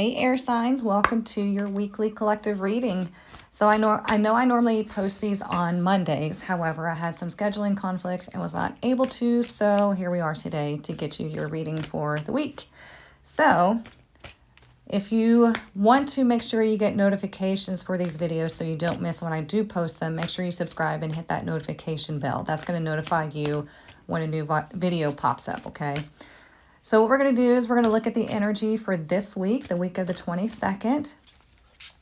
Hey air signs, welcome to your weekly collective reading. So I know I normally post these on Mondays. However, I had some scheduling conflicts and was not able to. So here we are today to get you your reading for the week. So if you want to make sure you get notifications for these videos so you don't miss when I do post them, make sure you subscribe and hit that notification bell. That's going to notify you when a new video pops up, okay? So what we're going to do is we're going to look at the energy for this week, the week of the 22nd.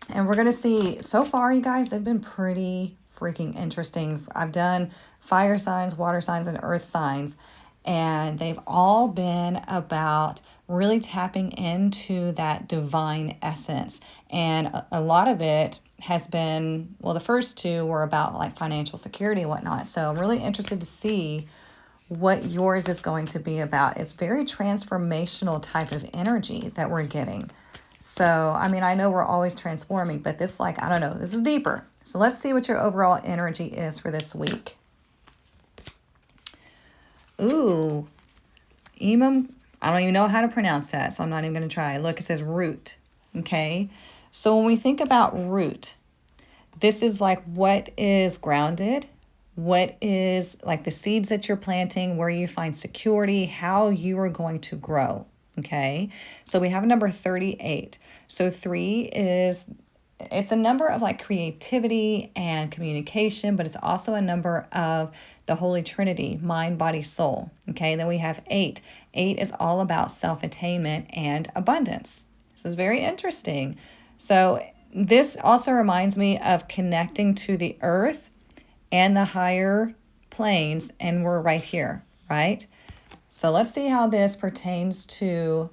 And we're going to see, so far, you guys, they've been pretty freaking interesting. I've done fire signs, water signs, and earth signs. And they've all been about really tapping into that divine essence. And a lot of it has been, well, the first two were about like financial security and whatnot. So I'm really interested to see what yours is going to be about. It's very transformational type of energy that we're getting. So, I mean, I know we're always transforming, but this, like, I don't know, this is deeper. So let's see what your overall energy is for this week. Ooh, Emum, I don't even know how to pronounce that, so I'm not even going to try. Look, it says root, okay? So when we think about root, this is like what is grounded, what is like the seeds that you're planting, where you find security, how you are going to grow, okay? So we have number 38. So 3 is, it's a number of like creativity and communication, but it's also a number of the Holy Trinity, mind, body, soul, okay? Then we have 8. 8 is all about self-attainment and abundance. This is very interesting. So this also reminds me of connecting to the earth and the higher planes, and we're right here, right? So let's see how this pertains to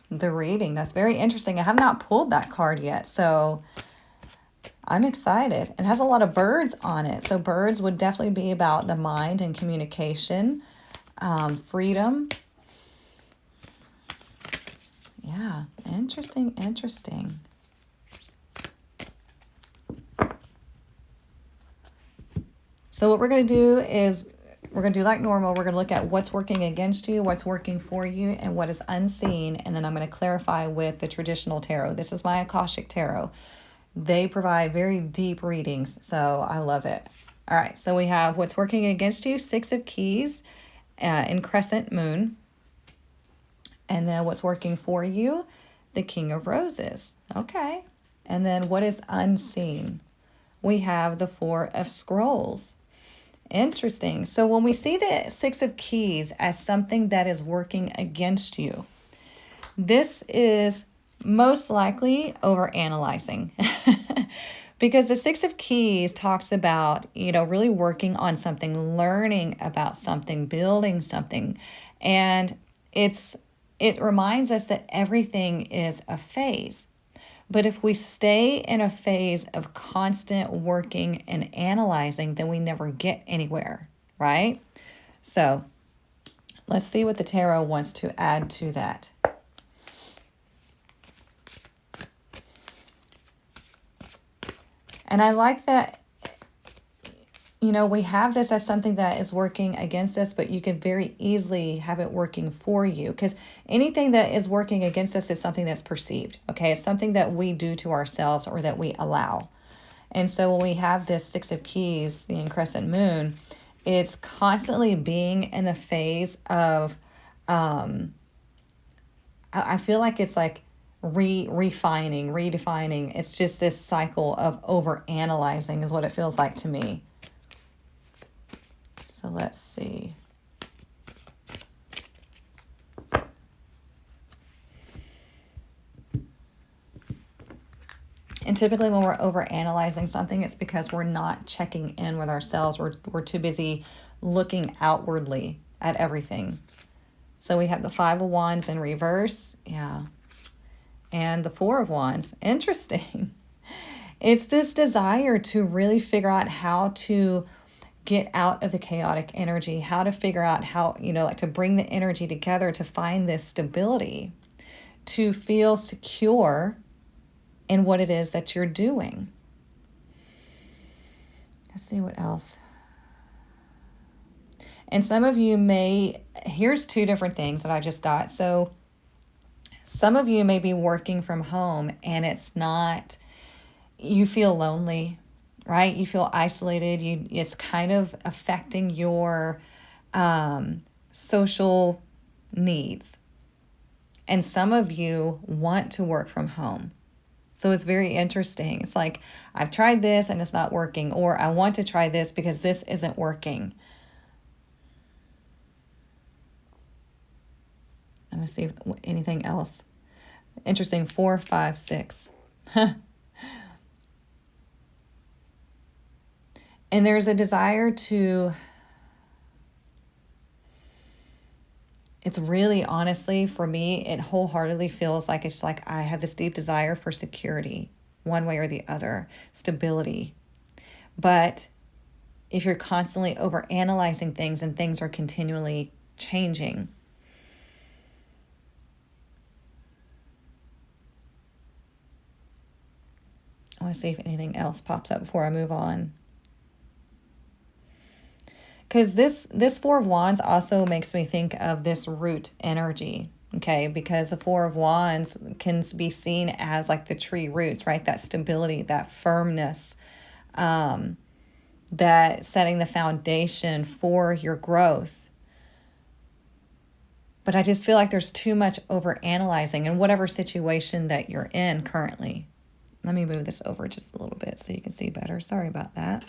the reading. That's very interesting. I have not pulled that card yet, so I'm excited. It has a lot of birds on it, so birds would definitely be about the mind and communication, freedom. Yeah, interesting, interesting. So what we're going to do is we're going to do like normal. We're going to look at what's working against you, what's working for you, and what is unseen. And then I'm going to clarify with the traditional tarot. This is my Akashic Tarot. They provide very deep readings, so I love it. All right, so we have what's working against you, 6 of Keys in Crescent Moon. And then what's working for you, the King of Roses. Okay. And then what is unseen? We have the 4 of Scrolls. Interesting. So when we see the 6 of Keys as something that is working against you, this is most likely overanalyzing. Because the 6 of Keys talks about, you know, really working on something, learning about something, building something. And it reminds us that everything is a phase. But if we stay in a phase of constant working and analyzing, then we never get anywhere, right? So let's see what the tarot wants to add to that. And I like that, you know, we have this as something that is working against us, but you could very easily have it working for you, because anything that is working against us is something that's perceived, okay? It's something that we do to ourselves or that we allow. And so when we have this 6 of Keys, the Crescent Moon, it's constantly being in the phase of, I feel like it's like refining, redefining. It's just this cycle of over-analyzing is what it feels like to me. So let's see. And typically when we're over-analyzing something, it's because we're not checking in with ourselves. We're too busy looking outwardly at everything. So we have the 5 of Wands in reverse. Yeah. And the 4 of Wands. Interesting. It's this desire to really figure out how to get out of the chaotic energy, how to figure out how, you know, like to bring the energy together to find this stability, to feel secure in what it is that you're doing. Let's see what else. And some of you may, here's 2 different things that I just got. So Some of you may be working from home and it's not, you feel lonely, right? You feel isolated. It's kind of affecting your social needs. And some of you want to work from home. So it's very interesting. It's like, I've tried this and it's not working, or I want to try this because this isn't working. I'm going to see if anything else. Interesting. 4, 5, 6. And there's a desire to, it's really, honestly, for me, it wholeheartedly feels like it's like I have this deep desire for security, one way or the other, stability. But if you're constantly overanalyzing things and things are continually changing, I want to see if anything else pops up before I move on. Because this Four of Wands also makes me think of this root energy, okay? Because the Four of Wands can be seen as like the tree roots, right? That stability, that firmness, that setting the foundation for your growth. But I just feel like there's too much over analyzing in whatever situation that you're in currently. Let me move this over just a little bit so you can see better. Sorry about that.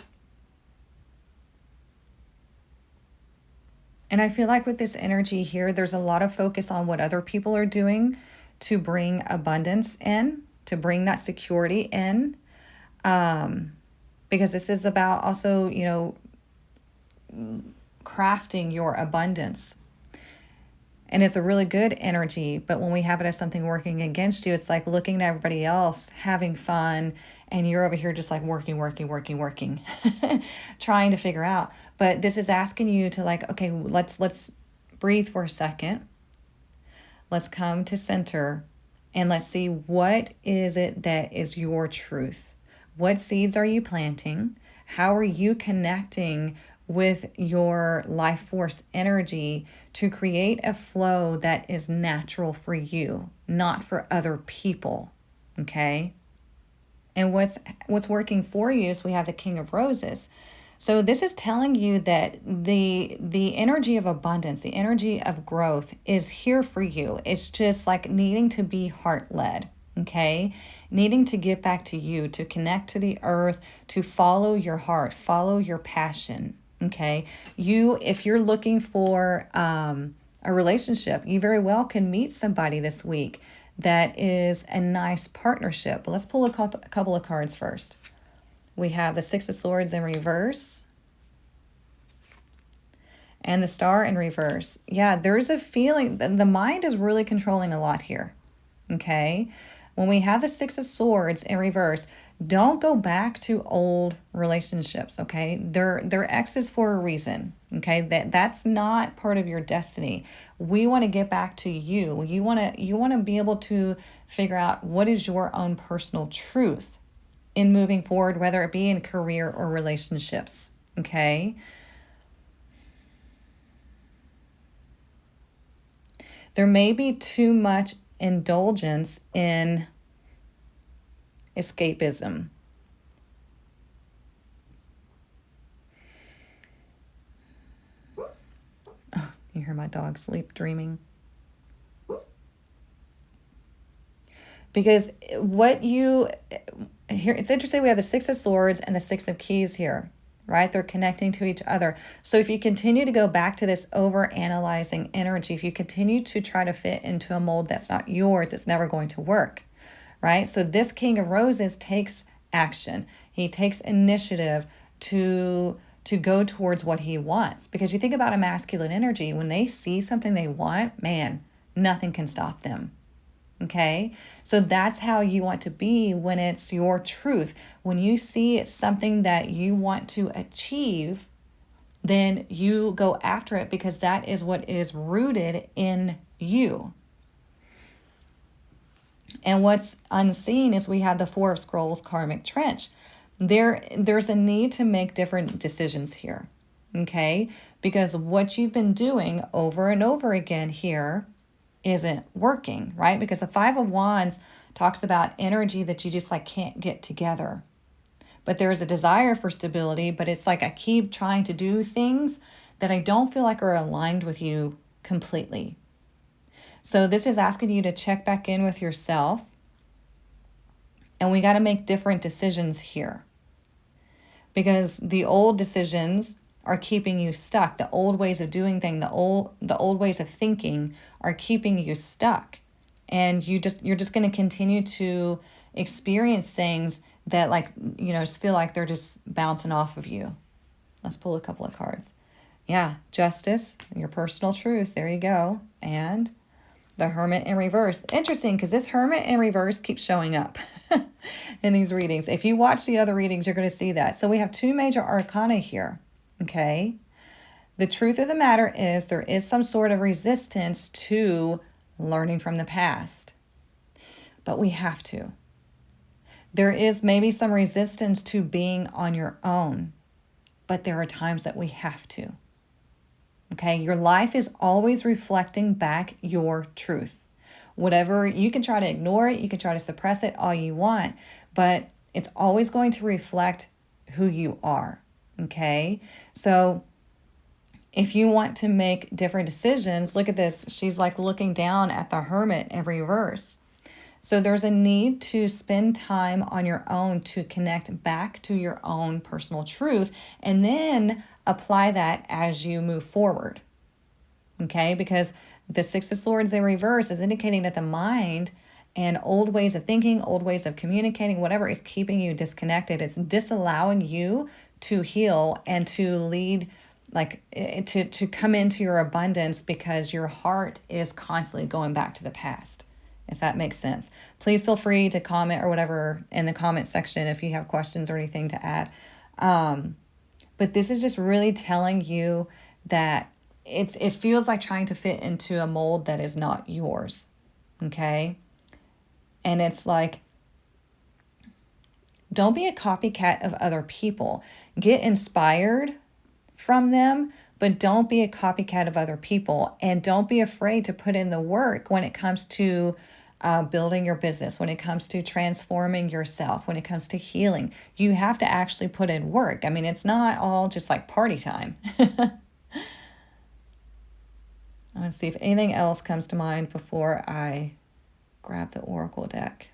And I feel like with this energy here, there's a lot of focus on what other people are doing to bring abundance in, to bring that security in. Because this is about also, you know, crafting your abundance. And it's a really good energy, but when we have it as something working against you, it's like looking at everybody else having fun, and you're over here just like working, trying to figure out. But this is asking you to like, okay, let's breathe for a second. Let's come to center and let's see, what is it that is your truth? What seeds are you planting? How are you connecting with your life force energy to create a flow that is natural for you, not for other people, okay? And what's working for you is we have the King of Roses. So this is telling you that the energy of abundance, the energy of growth is here for you. It's just like needing to be heart-led, okay? Needing to get back to you, to connect to the earth, to follow your heart, follow your passion, okay? If you're looking for a relationship, you very well can meet somebody this week that is a nice partnership. But let's pull a couple of cards first. We have the Six of Swords in reverse and the Star in reverse. Yeah, there's a feeling that the mind is really controlling a lot here, okay? When we have the Six of Swords in reverse, don't go back to old relationships, okay? They're exes for a reason, okay? That's not part of your destiny. We want to get back to you. You want to be able to figure out what is your own personal truth in moving forward, whether it be in career or relationships, okay? There may be too much indulgence in escapism. Oh, you hear my dog sleep dreaming. Because here, it's interesting, we have the Six of Swords and the Six of Keys here, right? They're connecting to each other. So if you continue to go back to this over-analyzing energy, if you continue to try to fit into a mold that's not yours, it's never going to work, right? So this King of Roses takes action. He takes initiative to go towards what he wants. Because you think about a masculine energy, when they see something they want, man, nothing can stop them. Okay, so that's how you want to be when it's your truth. When you see something that you want to achieve, then you go after it because that is what is rooted in you. And what's unseen is we have the Four of Scrolls karmic trench. There's a need to make different decisions here, okay? Because what you've been doing over and over again here isn't working, right? Because the Five of Wands talks about energy that you just like can't get together. But there is a desire for stability, but it's like I keep trying to do things that I don't feel like are aligned with you completely. So this is asking you to check back in with yourself, and we got to make different decisions here, because the old decisions are keeping you stuck. The old ways of doing things, the old ways of thinking are keeping you stuck. And you're just going to continue to experience things that, like, just feel like they're just bouncing off of you. Let's pull a couple of cards. Yeah, Justice, your personal truth. There you go. And the Hermit in reverse. Interesting, because this Hermit in reverse keeps showing up in these readings. If you watch the other readings, you're going to see that. So we have two major arcana here, okay? The truth of the matter is there is some sort of resistance to learning from the past, but we have to. There is maybe some resistance to being on your own, but there are times that we have to. Okay, your life is always reflecting back your truth. Whatever, you can try to ignore it, you can try to suppress it all you want, but it's always going to reflect who you are. Okay, so if you want to make different decisions, look at this. She's like looking down at the Hermit in reverse. So there's a need to spend time on your own to connect back to your own personal truth, and then apply that as you move forward. Okay, because the Six of Swords in reverse is indicating that the mind and old ways of thinking, old ways of communicating, whatever is keeping you disconnected. It's disallowing you to heal and to lead, like to come into your abundance, because your heart is constantly going back to the past. If that makes sense. Please feel free to comment or whatever in the comment section if you have questions or anything to add. But this is just really telling you that it feels like trying to fit into a mold that is not yours. Okay? And it's like, don't be a copycat of other people. Get inspired from them, but don't be a copycat of other people. And don't be afraid to put in the work when it comes to building your business, when it comes to transforming yourself, when it comes to healing. You have to actually put in work. I mean, it's not all just like party time. Let's see if anything else comes to mind before I grab the Oracle deck.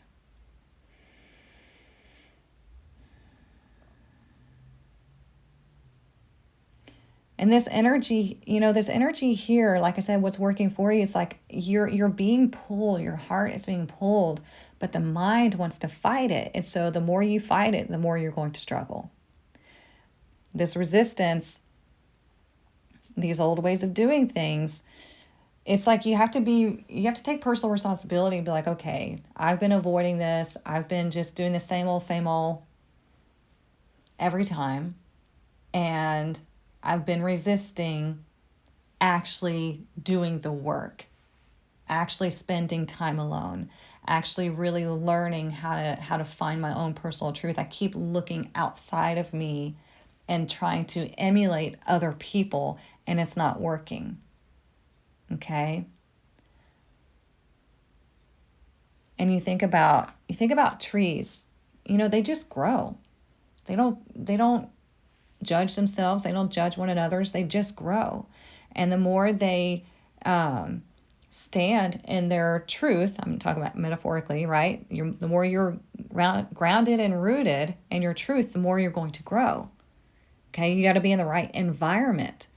And this energy, this energy here, like I said, what's working for you is like you're being pulled, your heart is being pulled, but the mind wants to fight it. And so the more you fight it, the more you're going to struggle. This resistance, these old ways of doing things, it's like you have to take personal responsibility and be like, okay, I've been avoiding this. I've been just doing the same old every time. And I've been resisting actually doing the work, actually spending time alone, actually really learning how to find my own personal truth. I keep looking outside of me and trying to emulate other people, and it's not working. Okay? And you think about trees. They just grow. They don't judge themselves. They don't judge one another. They just grow. And the more they stand in their truth, I'm talking about metaphorically, right? The more you're grounded and rooted in your truth, the more you're going to grow. Okay, you got to be in the right environment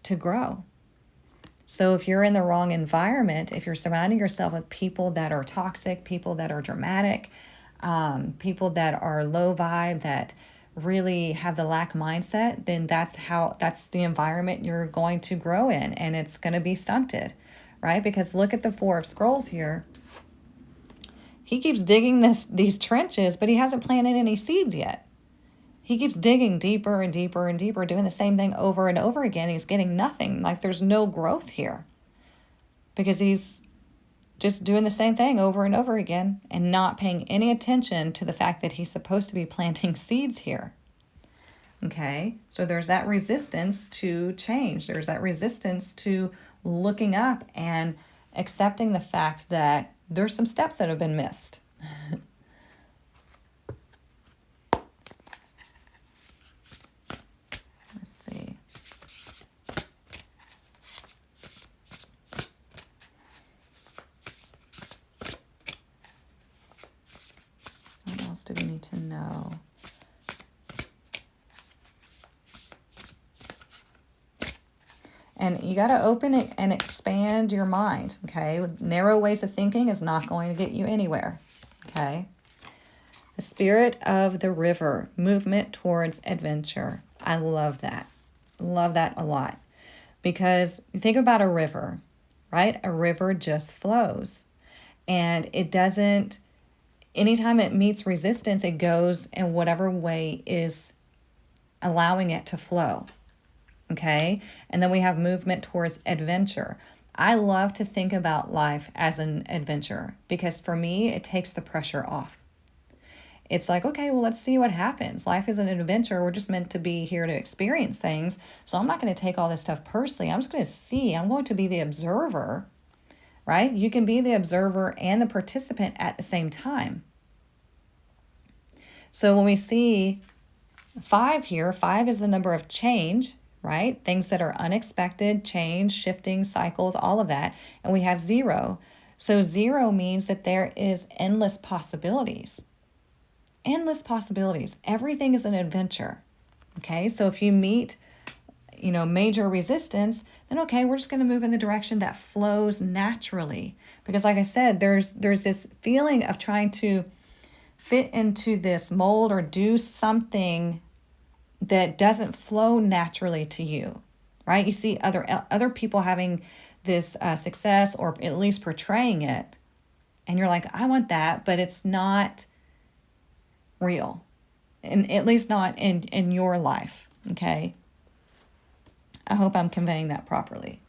to grow. So if you're in the wrong environment, if you're surrounding yourself with people that are toxic, people that are dramatic, people that are low vibe, that really have the lack mindset, then that's the environment you're going to grow in, and it's going to be stunted, right? Because look at the Four of Scrolls here. He keeps digging these trenches, but he hasn't planted any seeds yet. He keeps digging deeper and deeper and deeper, doing the same thing over and over again. He's getting nothing. Like, there's no growth here because he's just doing the same thing over and over again and not paying any attention to the fact that he's supposed to be planting seeds here. Okay, so there's that resistance to change. There's that resistance to looking up and accepting the fact that there's some steps that have been missed. Let's see. What else do we need to know? And you got to open it and expand your mind, okay? Narrow ways of thinking is not going to get you anywhere, okay? The spirit of the river, movement towards adventure. I love that. Love that a lot. Because you think about a river, right? A river just flows. And it doesn't, anytime it meets resistance, it goes in whatever way is allowing it to flow. Okay. And then we have movement towards adventure. I love to think about life as an adventure because for me, it takes the pressure off. It's like, okay, well, let's see what happens. Life is an adventure. We're just meant to be here to experience things. So I'm not going to take all this stuff personally. I'm just going to see. I'm going to be the observer, right? You can be the observer and the participant at the same time. So when we see 5 here, 5 is the number of change, right? Things that are unexpected, change, shifting, cycles, all of that. And we have 0. So 0 means that there is endless possibilities. Endless possibilities. Everything is an adventure. Okay, so if you meet, major resistance, then okay, we're just going to move in the direction that flows naturally. Because like I said, there's this feeling of trying to fit into this mold or do something that doesn't flow naturally to you, right? You see other people having this success or at least portraying it, and you're like, I want that, but it's not real, and at least not in your life, okay? I hope I'm conveying that properly.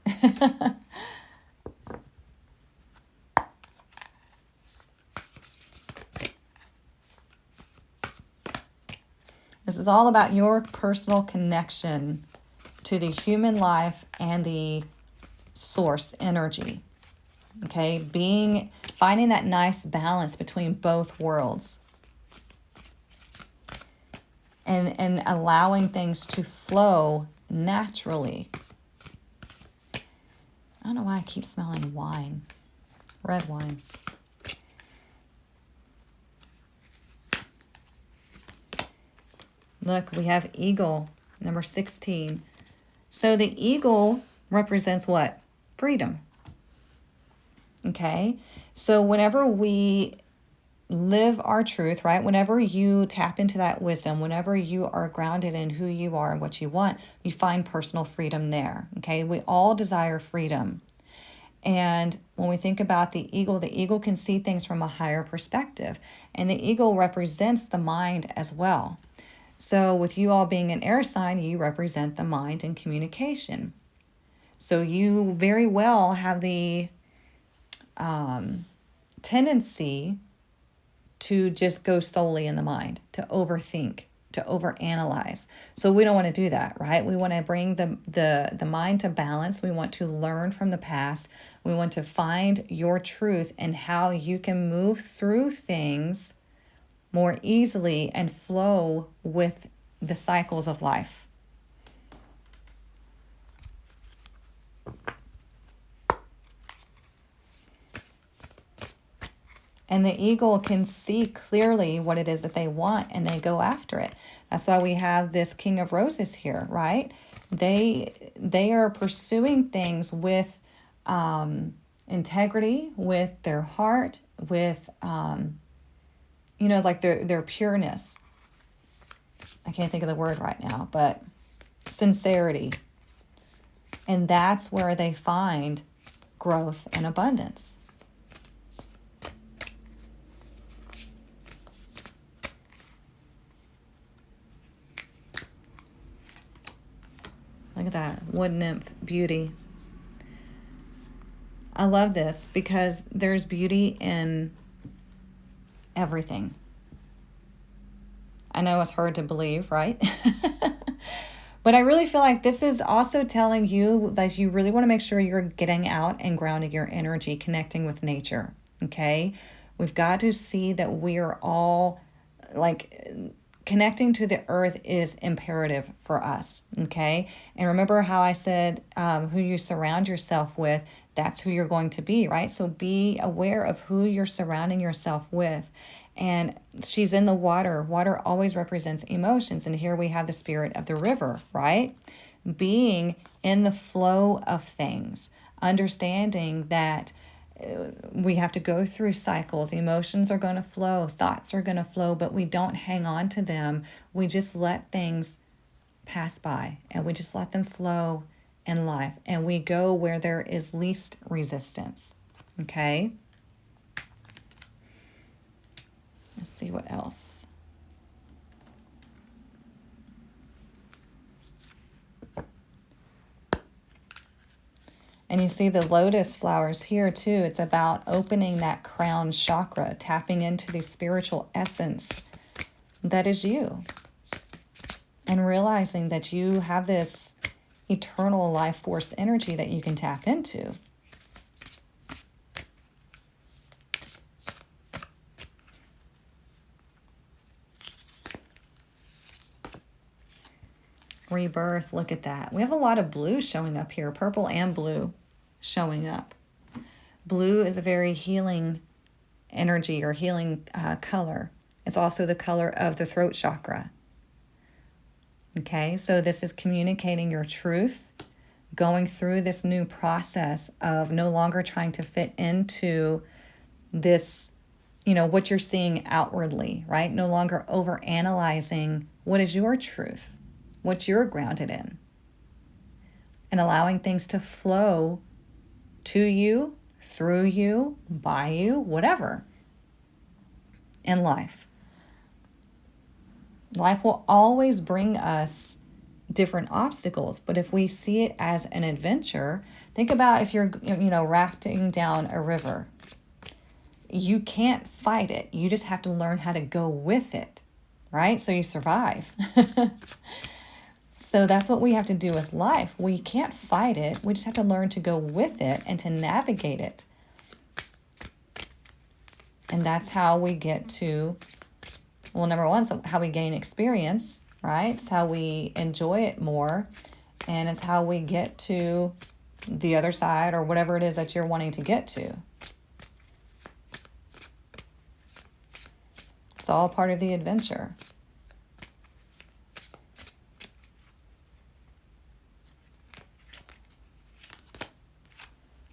This is all about your personal connection to the human life and the source energy. Okay, finding that nice balance between both worlds. And allowing things to flow naturally. I don't know why I keep smelling wine. Red wine. Look, we have eagle, number 16. So the eagle represents what? Freedom. Okay? So whenever we live our truth, right? Whenever you tap into that wisdom, whenever you are grounded in who you are and what you want, you find personal freedom there. Okay? We all desire freedom. And when we think about the eagle can see things from a higher perspective. And the eagle represents the mind as well. So with you all being an air sign, you represent the mind and communication. So you very well have the tendency to just go solely in the mind, to overthink, to overanalyze. So we don't want to do that, right? We want to bring the mind to balance. We want to learn from the past. We want to find your truth and how you can move through things more easily and flow with the cycles of life. And the eagle can see clearly what it is that they want and they go after it. That's why we have this King of Roses here, right? They are pursuing things with integrity, with their heart, with like their pureness. I can't think of the word right now, but sincerity. And that's where they find growth and abundance. Look at that, wood nymph, beauty. I love this because there's beauty in everything. I know it's hard to believe, right? But I really feel like this is also telling you that you really want to make sure you're getting out and grounding your energy, connecting with nature. Okay. We've got to see that we are all like connecting to the earth is imperative for us. Okay. And remember how I said who you surround yourself with, that's who you're going to be, right? So be aware of who you're surrounding yourself with. And she's in the water. Water always represents emotions. And here we have the spirit of the river, right? Being in the flow of things, understanding that we have to go through cycles. Emotions are going to flow, thoughts are going to flow, but we don't hang on to them. We just let things pass by and we just let them flow in life. And we go where there is least resistance. Okay? Let's see what else. And you see the lotus flowers here too. It's about opening that crown chakra, tapping into the spiritual essence that is you. And realizing that you have this eternal life force energy that you can tap into. Rebirth, look at that. We have a lot of blue showing up here, purple and blue showing up. Blue is a very healing energy or healing color. It's also the color of the throat chakra. Okay, so this is communicating your truth, going through this new process of no longer trying to fit into this, what you're seeing outwardly, right? No longer over analyzing what is your truth, what you're grounded in, and allowing things to flow to you, through you, by you, whatever in life. Life will always bring us different obstacles, but if we see it as an adventure, think about if you're, rafting down a river. You can't fight it. You just have to learn how to go with it, right? So you survive. So that's what we have to do with life. We can't fight it. We just have to learn to go with it and to navigate it. And that's how we get to, well, number one, so how we gain experience, right? It's how we enjoy it more. And it's how we get to the other side or whatever it is that you're wanting to get to. It's all part of the adventure.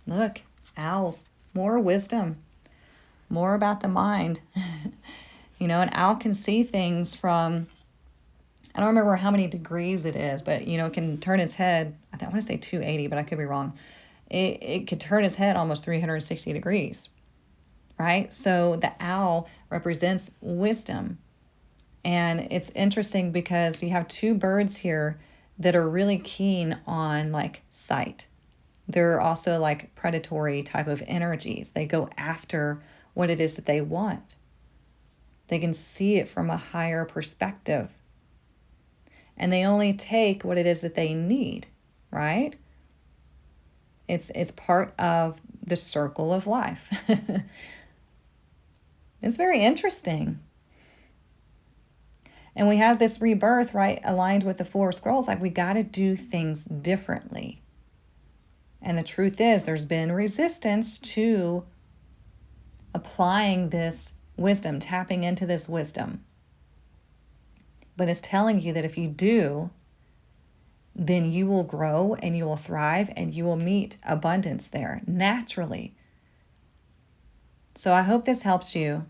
Look, owls, more wisdom, more about the mind. An owl can see things from, I don't remember how many degrees it is, but, it can turn its head, I want to say 280, but I could be wrong. It could turn its head almost 360 degrees, right? So the owl represents wisdom. And it's interesting because you have two birds here that are really keen on like sight. They're also like predatory type of energies. They go after what it is that they want. They can see it from a higher perspective. And they only take what it is that they need, right? It's part of the circle of life. It's very interesting. And we have this rebirth, right, aligned with the four scrolls. Like we got to do things differently. And the truth is there's been resistance to applying this wisdom, tapping into this wisdom. But it's telling you that if you do, then you will grow and you will thrive and you will meet abundance there naturally. So I hope this helps you.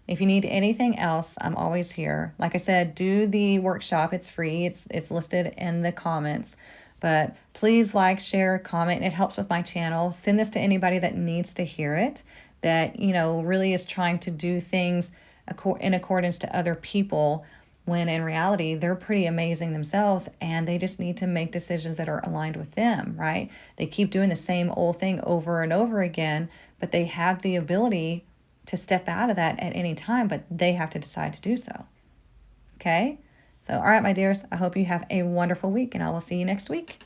If you need anything else, I'm always here. Like I said, do the workshop. It's free. It's listed in the comments. But please like, share, comment. It helps with my channel. Send this to anybody that needs to hear it, that, really is trying to do things in accordance to other people, when in reality, they're pretty amazing themselves and they just need to make decisions that are aligned with them, right? They keep doing the same old thing over and over again, but they have the ability to step out of that at any time, but they have to decide to do so. Okay? So, all right, my dears, I hope you have a wonderful week, and I will see you next week.